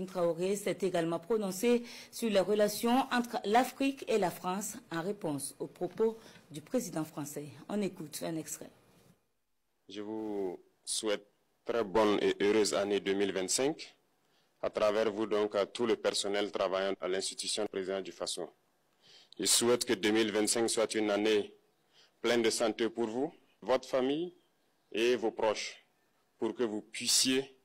Traoré s'est également prononcé sur les relations entre l'Afrique et la France en réponse aux propos du président français. On écoute un extrait. Je vous souhaite très bonne et heureuse année 2025, à travers vous donc à tout le personnel travaillant à l'institution président du Faso. Je souhaite que 2025 soit une année pleine de santé pour vous, votre famille et vos proches, pour que vous puissiez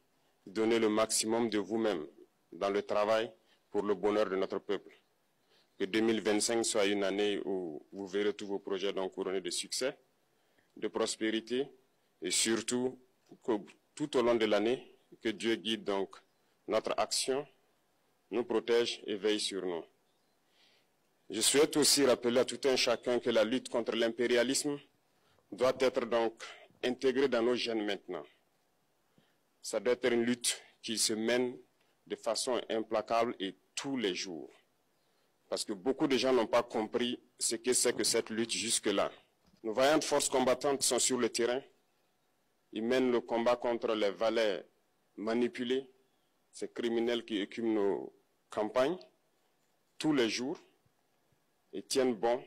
donner le maximum de vous-même dans le travail pour le bonheur de notre peuple. Que 2025 soit une année où vous verrez tous vos projets donc couronnés de succès, de prospérité et surtout que tout au long de l'année, que Dieu guide donc notre action, nous protège et veille sur nous. Je souhaite aussi rappeler à tout un chacun que la lutte contre l'impérialisme doit être donc intégrée dans nos gènes maintenant. Ça doit être une lutte qui se mène de façon implacable et tous les jours. Parce que beaucoup de gens n'ont pas compris ce que c'est que cette lutte jusque-là. Nos vaillantes forces combattantes sont sur le terrain. Ils mènent le combat contre les valets manipulés, ces criminels qui écument nos campagnes tous les jours et tiennent bon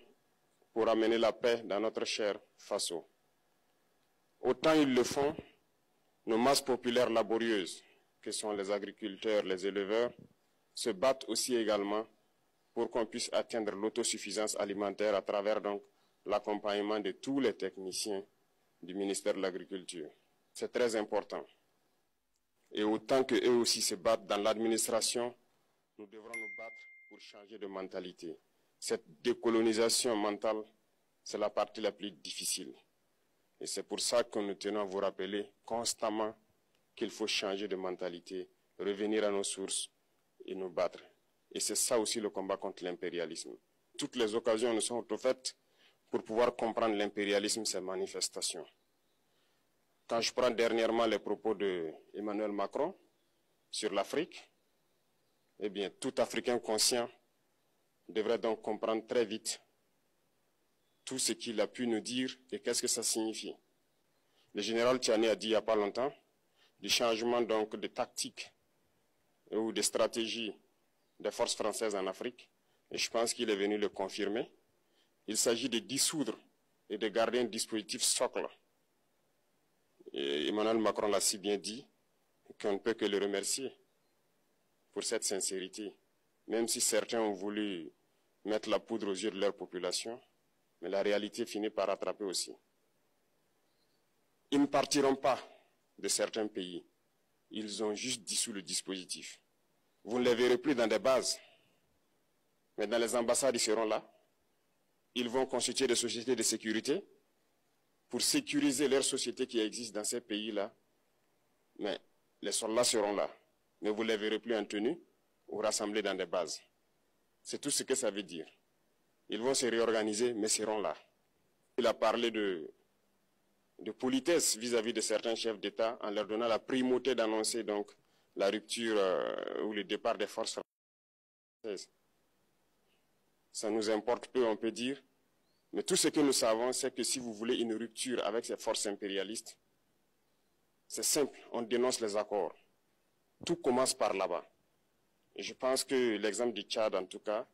pour amener la paix dans notre cher Faso. Autant ils le font, nos masses populaires laborieuses, que sont les agriculteurs, les éleveurs, se battent aussi également pour qu'on puisse atteindre l'autosuffisance alimentaire à travers donc l'accompagnement de tous les techniciens du ministère de l'Agriculture. C'est très important. Et autant qu'eux aussi se battent dans l'administration, nous devrons nous battre pour changer de mentalité. Cette décolonisation mentale, c'est la partie la plus difficile. Et c'est pour ça que nous tenons à vous rappeler constamment qu'il faut changer de mentalité, revenir à nos sources et nous battre. Et c'est ça aussi le combat contre l'impérialisme. Toutes les occasions nous sont offertes pour pouvoir comprendre l'impérialisme, ses manifestations. Quand je prends dernièrement les propos d'Emmanuel Macron sur l'Afrique, eh bien, tout Africain conscient devrait donc comprendre très vite tout ce qu'il a pu nous dire et qu'est-ce que ça signifie. Le général Tchani a dit il n'y a pas longtemps du changement donc de tactique ou de stratégie des forces françaises en Afrique, et je pense qu'il est venu le confirmer. Il s'agit de dissoudre et de garder un dispositif socle. Et Emmanuel Macron l'a si bien dit qu'on ne peut que le remercier pour cette sincérité, même si certains ont voulu mettre la poudre aux yeux de leur population, mais la réalité finit par rattraper aussi. Ils ne partiront pas de certains pays. Ils ont juste dissous le dispositif. Vous ne les verrez plus dans des bases, mais dans les ambassades, ils seront là. Ils vont constituer des sociétés de sécurité pour sécuriser leurs sociétés qui existent dans ces pays-là. Mais les soldats seront là. Mais vous ne les verrez plus en tenue ou rassemblés dans des bases. C'est tout ce que ça veut dire. Ils vont se réorganiser, mais seront là. Il a parlé de politesse vis-à-vis de certains chefs d'État en leur donnant la primauté d'annoncer donc la rupture ou le départ des forces françaises. Ça nous importe peu, on peut dire, mais tout ce que nous savons, c'est que si vous voulez une rupture avec ces forces impérialistes, c'est simple, on dénonce les accords. Tout commence par là-bas. Et je pense que l'exemple du Tchad, en tout cas,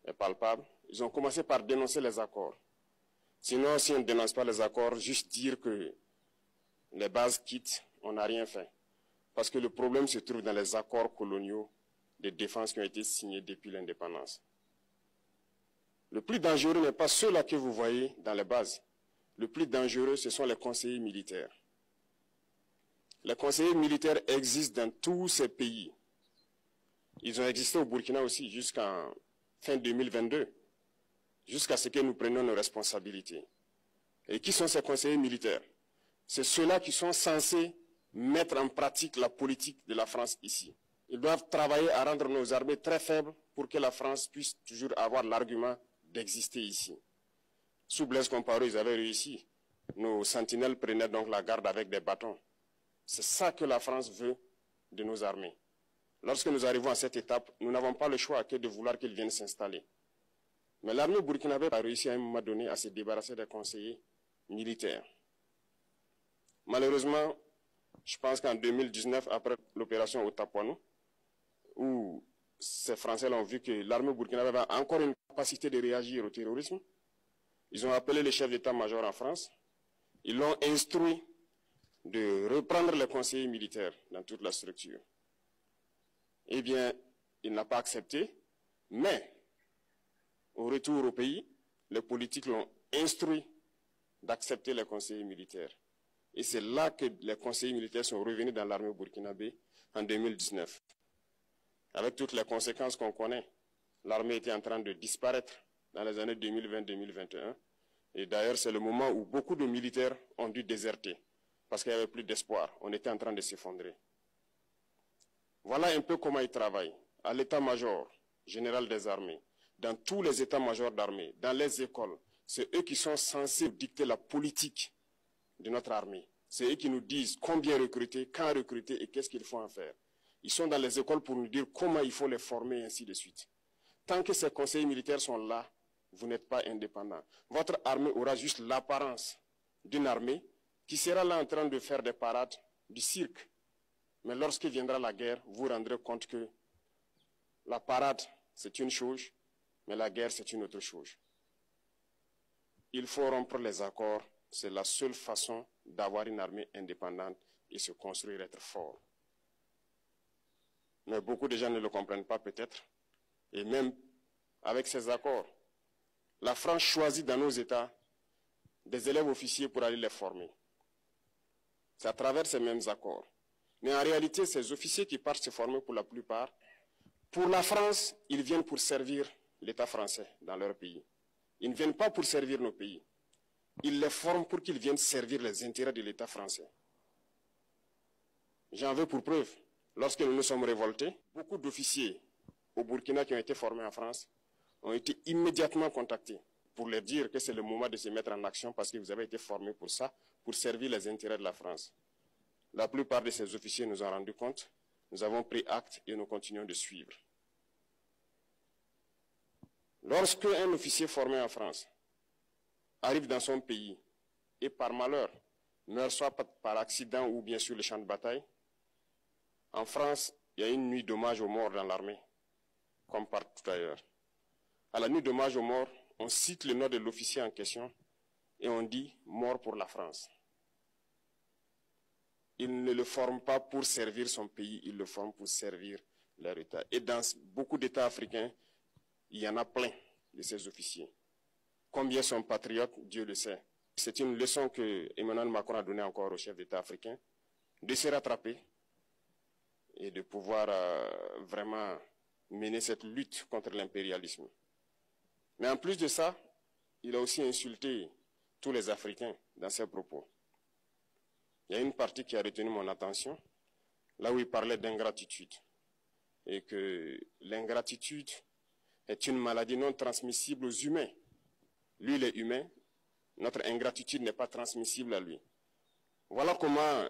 est palpable. Ils ont commencé par dénoncer les accords. Sinon, si on ne dénonce pas les accords, juste dire que les bases quittent, on n'a rien fait. Parce que le problème se trouve dans les accords coloniaux de défense qui ont été signés depuis l'indépendance. Le plus dangereux n'est pas ceux-là que vous voyez dans les bases. Le plus dangereux, ce sont les conseillers militaires. Les conseillers militaires existent dans tous ces pays. Ils ont existé au Burkina aussi jusqu'en fin 2022, jusqu'à ce que nous prenions nos responsabilités. Et qui sont ces conseillers militaires? C'est ceux-là qui sont censés mettre en pratique la politique de la France ici. Ils doivent travailler à rendre nos armées très faibles pour que la France puisse toujours avoir l'argument d'exister ici. Sous Blaise Compaoré, ils avaient réussi. Nos sentinelles prenaient donc la garde avec des bâtons. C'est ça que la France veut de nos armées. Lorsque nous arrivons à cette étape, nous n'avons pas le choix que de vouloir qu'ils viennent s'installer. Mais l'armée burkinabé a réussi à un moment donné à se débarrasser des conseillers militaires. Malheureusement, je pense qu'en 2019, après l'opération Otapuano, où ces Français ont vu que l'armée burkinabé avait encore une capacité de réagir au terrorisme. Ils ont appelé le chef d'état-major en France. Ils l'ont instruit de reprendre les conseillers militaires dans toute la structure. Eh bien, il n'a pas accepté, mais au retour au pays, les politiques l'ont instruit d'accepter les conseillers militaires. Et c'est là que les conseillers militaires sont revenus dans l'armée burkinabé en 2019. Avec toutes les conséquences qu'on connaît, l'armée était en train de disparaître dans les années 2020-2021. Et d'ailleurs, c'est le moment où beaucoup de militaires ont dû déserter parce qu'il n'y avait plus d'espoir. On était en train de s'effondrer. Voilà un peu comment ils travaillent. À l'état-major général des armées, dans tous les états-majors d'armée, dans les écoles, c'est eux qui sont censés dicter la politique de notre armée. C'est eux qui nous disent combien recruter, quand recruter et qu'est-ce qu'il faut en faire. Ils sont dans les écoles pour nous dire comment il faut les former et ainsi de suite. Tant que ces conseillers militaires sont là, vous n'êtes pas indépendant. Votre armée aura juste l'apparence d'une armée qui sera là en train de faire des parades, du cirque. Mais lorsque viendra la guerre, vous vous rendrez compte que la parade, c'est une chose, mais la guerre, c'est une autre chose. Il faut rompre les accords. C'est la seule façon d'avoir une armée indépendante et se construire, être fort. Mais beaucoup de gens ne le comprennent pas peut-être. Et même avec ces accords, la France choisit dans nos États des élèves officiers pour aller les former. C'est à travers ces mêmes accords. Mais en réalité, ces officiers qui partent se former pour la plupart, pour la France, ils viennent pour servir l'État français dans leur pays. Ils ne viennent pas pour servir nos pays. Ils les forment pour qu'ils viennent servir les intérêts de l'État français. J'en veux pour preuve. Lorsque nous nous sommes révoltés, beaucoup d'officiers au Burkina qui ont été formés en France ont été immédiatement contactés pour leur dire que c'est le moment de se mettre en action parce que vous avez été formés pour ça, pour servir les intérêts de la France. La plupart de ces officiers nous ont rendu compte, nous avons pris acte et nous continuons de suivre. Lorsque un officier formé en France arrive dans son pays et par malheur meurt soit par accident ou bien sur le champ de bataille, en France, il y a une nuit d'hommage aux morts dans l'armée, comme partout ailleurs. À la nuit d'hommage aux morts, on cite le nom de l'officier en question et on dit « mort pour la France ». Il ne le forme pas pour servir son pays, il le forme pour servir leur État. Et dans beaucoup d'États africains, il y en a plein de ces officiers. Combien sont patriotes, Dieu le sait. C'est une leçon que Emmanuel Macron a donnée encore aux chefs d'État africains, de se rattraper et de pouvoir vraiment mener cette lutte contre l'impérialisme. Mais en plus de ça, il a aussi insulté tous les Africains dans ses propos. Il y a une partie qui a retenu mon attention, là où il parlait d'ingratitude, et que l'ingratitude est une maladie non transmissible aux humains. Lui, il est humain, notre ingratitude n'est pas transmissible à lui. Voilà comment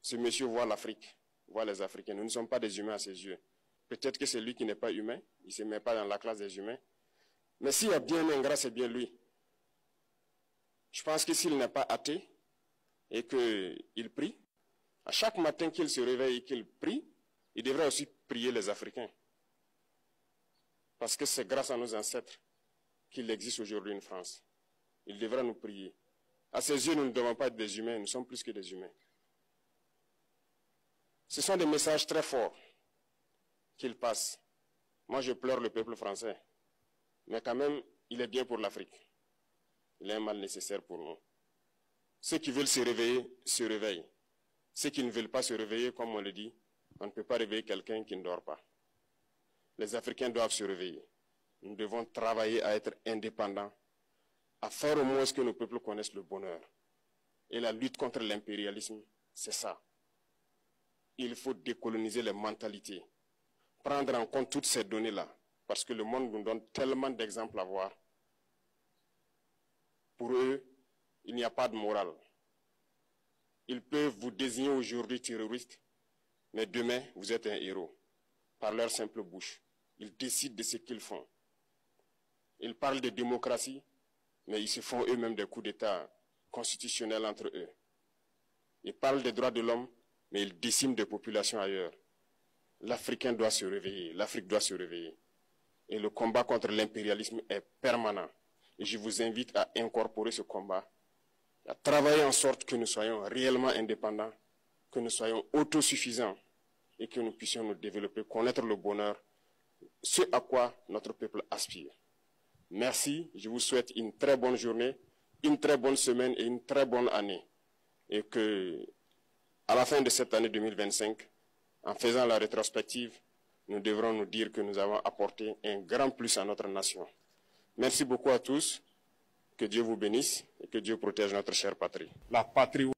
ce monsieur voit l'Afrique, voit les Africains. Nous ne sommes pas des humains à ses yeux. Peut-être que c'est lui qui n'est pas humain, il ne se met pas dans la classe des humains. Mais s'il y a bien un ingrat, c'est bien lui. Je pense que s'il n'est pas athée et qu'il prie, à chaque matin qu'il se réveille et qu'il prie, il devrait aussi prier les Africains. Parce que c'est grâce à nos ancêtres qu'il existe aujourd'hui une France. Il devra nous prier. À ses yeux, nous ne devons pas être des humains, nous sommes plus que des humains. Ce sont des messages très forts qu'il passe. Moi, je pleure le peuple français. Mais quand même, il est bien pour l'Afrique. Il est un mal nécessaire pour nous. Ceux qui veulent se réveiller, se réveillent. Ceux qui ne veulent pas se réveiller, comme on le dit, on ne peut pas réveiller quelqu'un qui ne dort pas. Les Africains doivent se réveiller. Nous devons travailler à être indépendants, à faire au moins ce que nos peuples connaissent le bonheur. Et la lutte contre l'impérialisme, c'est ça. Il faut décoloniser les mentalités, prendre en compte toutes ces données-là, parce que le monde nous donne tellement d'exemples à voir. Pour eux, il n'y a pas de morale. Ils peuvent vous désigner aujourd'hui terroriste, mais demain, vous êtes un héros, par leur simple bouche. Ils décident de ce qu'ils font. Ils parlent de démocratie, mais ils se font eux-mêmes des coups d'État constitutionnels entre eux. Ils parlent des droits de l'homme, mais ils déciment des populations ailleurs. l'Africain doit se réveiller, l'Afrique doit se réveiller. Et le combat contre l'impérialisme est permanent. Et je vous invite à incorporer ce combat, à travailler en sorte que nous soyons réellement indépendants, que nous soyons autosuffisants et que nous puissions nous développer, connaître le bonheur, ce à quoi notre peuple aspire. Merci, je vous souhaite une très bonne journée, une très bonne semaine et une très bonne année. Et que, à la fin de cette année 2025, en faisant la rétrospective, nous devrons nous dire que nous avons apporté un grand plus à notre nation. Merci beaucoup à tous, que Dieu vous bénisse et que Dieu protège notre chère patrie. La patrie